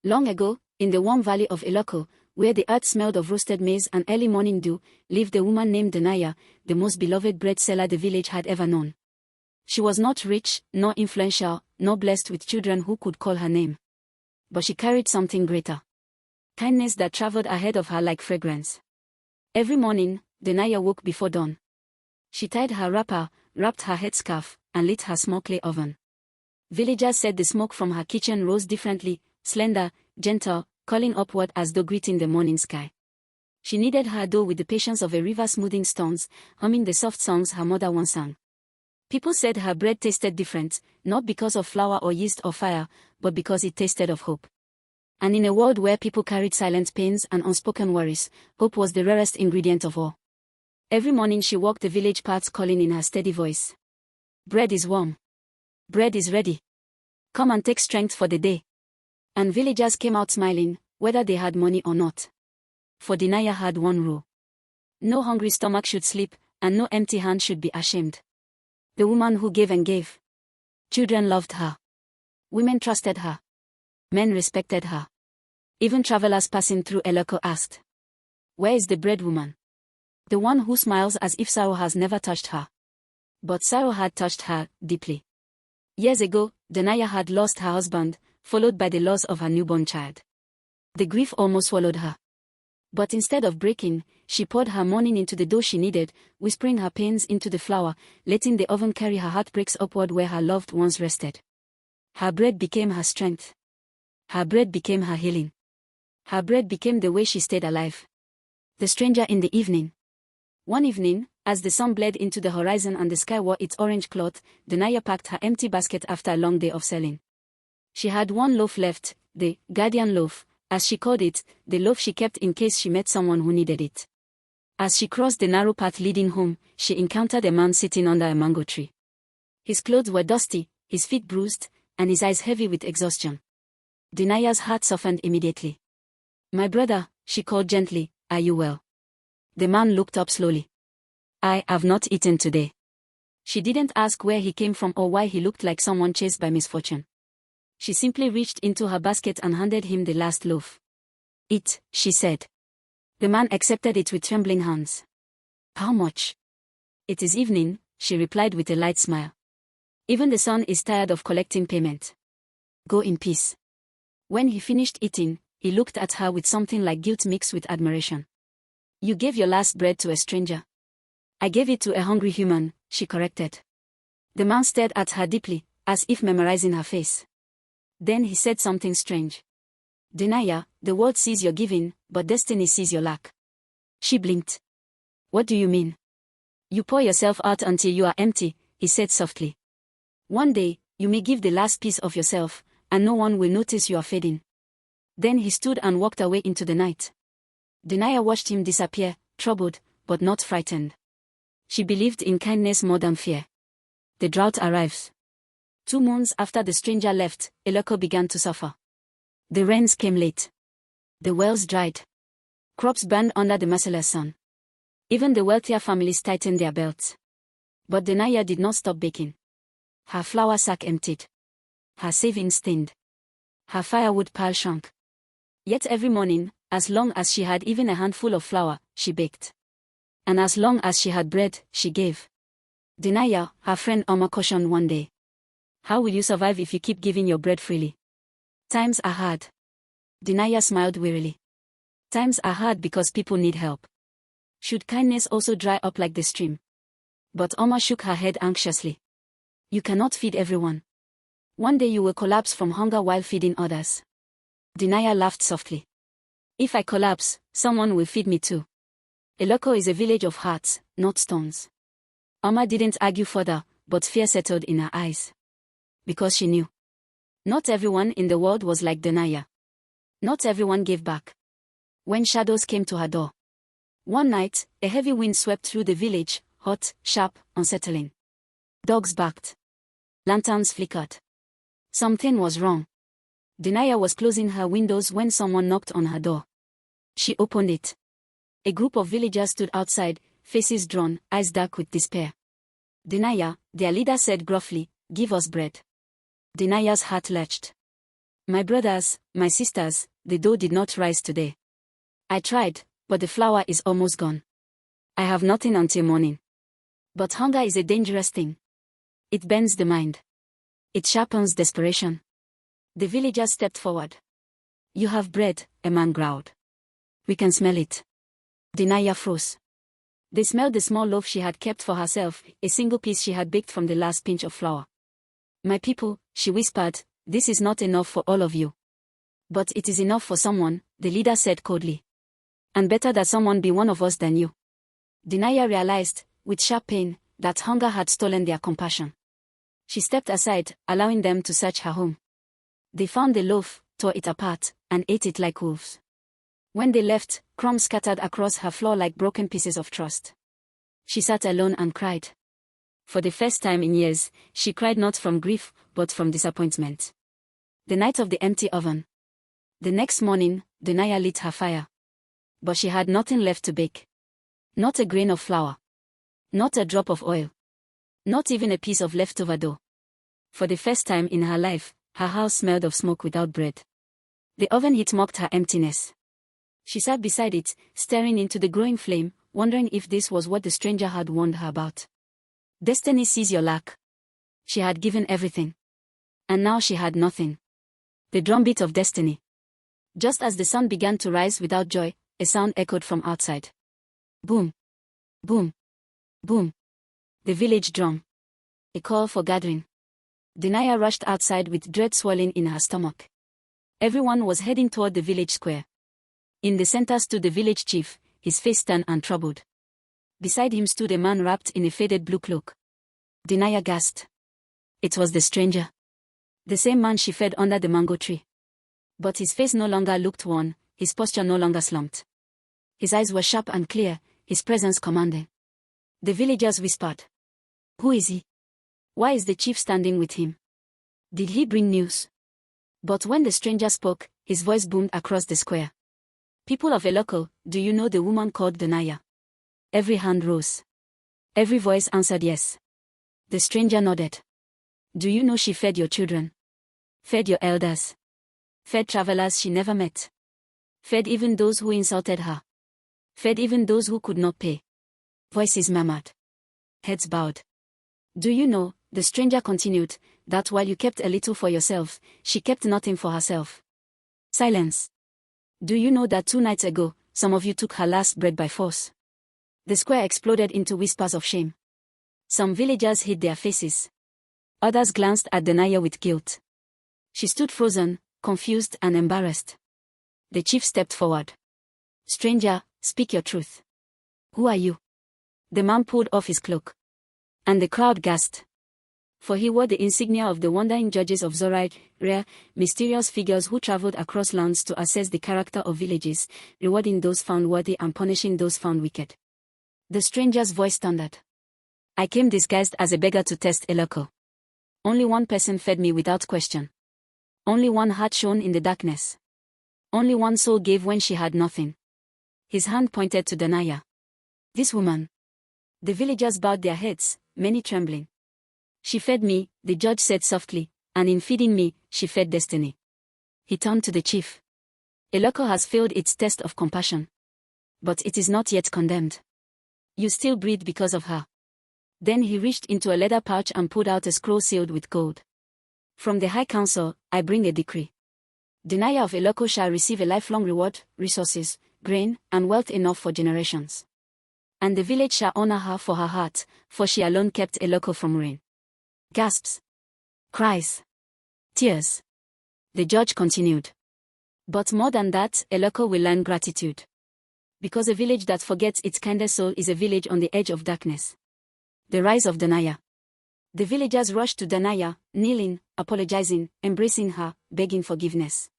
Long ago, in the warm valley of Eloko, where the earth smelled of roasted maize and early morning dew, lived a woman named Denaya, the most beloved bread seller the village had ever known. She was not rich, nor influential, nor blessed with children who could call her name. But she carried something greater. Kindness that traveled ahead of her like fragrance. Every morning, Denaya woke before dawn. She tied her wrapper, wrapped her headscarf, and lit her small clay oven. Villagers said the smoke from her kitchen rose differently, slender, gentle, curling upward as though greeting the morning sky. She kneaded her dough with the patience of a river smoothing stones, humming the soft songs her mother once sang. People said her bread tasted different, not because of flour or yeast or fire, but because it tasted of hope. And in a world where people carried silent pains and unspoken worries, hope was the rarest ingredient of all. Every morning she walked the village paths calling in her steady voice. Bread is warm. Bread is ready. Come and take strength for the day. And villagers came out smiling, whether they had money or not. For Denaya had one rule. No hungry stomach should sleep, and no empty hand should be ashamed. The woman who gave and gave. Children loved her. Women trusted her. Men respected her. Even travelers passing through Eloko asked, "Where is the bread woman?" The one who smiles as if sorrow has never touched her. But sorrow had touched her deeply. Years ago, Denaya had lost her husband, followed by the loss of her newborn child. The grief almost swallowed her. But instead of breaking, she poured her mourning into the dough she kneaded, whispering her pains into the flour, letting the oven carry her heartbreaks upward where her loved ones rested. Her bread became her strength. Her bread became her healing. Her bread became the way she stayed alive. The stranger in the evening. One evening, as the sun bled into the horizon and the sky wore its orange cloth, Denaya packed her empty basket after a long day of selling. She had one loaf left, the guardian loaf, as she called it, the loaf she kept in case she met someone who needed it. As she crossed the narrow path leading home, she encountered a man sitting under a mango tree. His clothes were dusty, his feet bruised, and his eyes heavy with exhaustion. Denaya's heart softened immediately. "My brother," she called gently, "are you well?" The man looked up slowly. "I have not eaten today." She didn't ask where he came from or why he looked like someone chased by misfortune. She simply reached into her basket and handed him the last loaf. "Eat," she said. The man accepted it with trembling hands. "How much?" "It is evening," she replied with a light smile. "Even the sun is tired of collecting payment. Go in peace." When he finished eating, he looked at her with something like guilt mixed with admiration. "You gave your last bread to a stranger." "I gave it to a hungry human," she corrected. The man stared at her deeply, as if memorizing her face. Then he said something strange. "Denaya, the world sees your giving, but destiny sees your lack." She blinked. "What do you mean?" "You pour yourself out until you are empty," he said softly. "One day, you may give the last piece of yourself, and no one will notice you are fading." Then he stood and walked away into the night. Denaya watched him disappear, troubled, but not frightened. She believed in kindness more than fear. The drought arrives. 2 months after the stranger left, Eloko began to suffer. The rains came late. The wells dried. Crops burned under the merciless sun. Even the wealthier families tightened their belts. But Denaya did not stop baking. Her flour sack emptied. Her savings thinned. Her firewood pile shrunk. Yet every morning, as long as she had even a handful of flour, she baked. And as long as she had bread, she gave. "Denaya," her friend Oma cautioned one day. "How will you survive if you keep giving your bread freely? Times are hard." Denaya smiled wearily. "Times are hard because people need help. Should kindness also dry up like the stream?" But Oma shook her head anxiously. "You cannot feed everyone. One day you will collapse from hunger while feeding others." Denaya laughed softly. "If I collapse, someone will feed me too. Eloko is a village of hearts, not stones." Oma didn't argue further, but fear settled in her eyes. Because she knew. Not everyone in the world was like Denaya. Not everyone gave back. When shadows came to her door. One night, a heavy wind swept through the village, hot, sharp, unsettling. Dogs barked. Lanterns flickered. Something was wrong. Denaya was closing her windows when someone knocked on her door. She opened it. A group of villagers stood outside, faces drawn, eyes dark with despair. "Denaya," their leader said gruffly, "give us bread." Denaya's heart lurched. My brothers, my sisters, the dough did not rise today. I tried, but the flour is almost gone. I have nothing until morning. But hunger is a dangerous thing. It bends the mind. It sharpens desperation. The villagers stepped forward. You have bread, a man growled. We can smell it. Denaya froze. They smelled the small loaf she had kept for herself, a single piece she had baked from the last pinch of flour. My people, she whispered, this is not enough for all of you. But it is enough for someone, the leader said coldly. And better that someone be one of us than you. Denaya realized, with sharp pain, that hunger had stolen their compassion. She stepped aside, allowing them to search her home. They found the loaf, tore it apart, and ate it like wolves. When they left, crumbs scattered across her floor like broken pieces of trust. She sat alone and cried. For the first time in years, she cried not from grief, but from disappointment. The night of the empty oven. The next morning, Denaya lit her fire. But she had nothing left to bake. Not a grain of flour. Not a drop of oil. Not even a piece of leftover dough. For the first time in her life, her house smelled of smoke without bread. The oven heat mocked her emptiness. She sat beside it, staring into the growing flame, wondering if this was what the stranger had warned her about. Destiny sees your lack. She had given everything. And now she had nothing. The drumbeat of destiny. Just as the sun began to rise without joy, a sound echoed from outside. Boom. Boom. Boom. The village drum. A call for gathering. Denaya rushed outside with dread swelling in her stomach. Everyone was heading toward the village square. In the center stood the village chief, his face stern and troubled. Beside him stood a man wrapped in a faded blue cloak. Denaya gasped. It was the stranger. The same man she fed under the mango tree. But his face no longer looked worn, his posture no longer slumped. His eyes were sharp and clear, his presence commanding. The villagers whispered. Who is he? Why is the chief standing with him? Did he bring news? But when the stranger spoke, his voice boomed across the square. People of Eloko, do you know the woman called Denaya? Every hand rose. Every voice answered yes. The stranger nodded. Do you know she fed your children? Fed your elders? Fed travelers she never met? Fed even those who insulted her? Fed even those who could not pay? Voices murmured. Heads bowed. Do you know, the stranger continued, that while you kept a little for yourself, she kept nothing for herself? Silence. Do you know that 2 nights ago, some of you took her last bread by force? The square exploded into whispers of shame. Some villagers hid their faces. Others glanced at Denaya with guilt. She stood frozen, confused and embarrassed. The chief stepped forward. Stranger, speak your truth. Who are you? The man pulled off his cloak. And the crowd gasped. For he wore the insignia of the wandering judges of Zoraide, rare, mysterious figures who traveled across lands to assess the character of villages, rewarding those found worthy and punishing those found wicked. The stranger's voice thundered. I came disguised as a beggar to test Eloko. Only one person fed me without question. Only one heart shone in the darkness. Only one soul gave when she had nothing. His hand pointed to Denaya. This woman. The villagers bowed their heads, many trembling. She fed me, the judge said softly, and in feeding me, she fed destiny. He turned to the chief. Eloko has failed its test of compassion. But it is not yet condemned. You still breathe because of her. Then he reached into a leather pouch and pulled out a scroll sealed with gold. From the High Council, I bring a decree. Denaya of Eloko shall receive a lifelong reward, resources, grain, and wealth enough for generations. And the village shall honor her for her heart, for she alone kept Eloko from ruin. Gasps. Cries. Tears. The judge continued. But more than that, Eloko will learn gratitude. Because a village that forgets its kindest soul is a village on the edge of darkness. The rise of Denaya. The villagers rushed to Denaya, kneeling, apologizing, embracing her, begging forgiveness.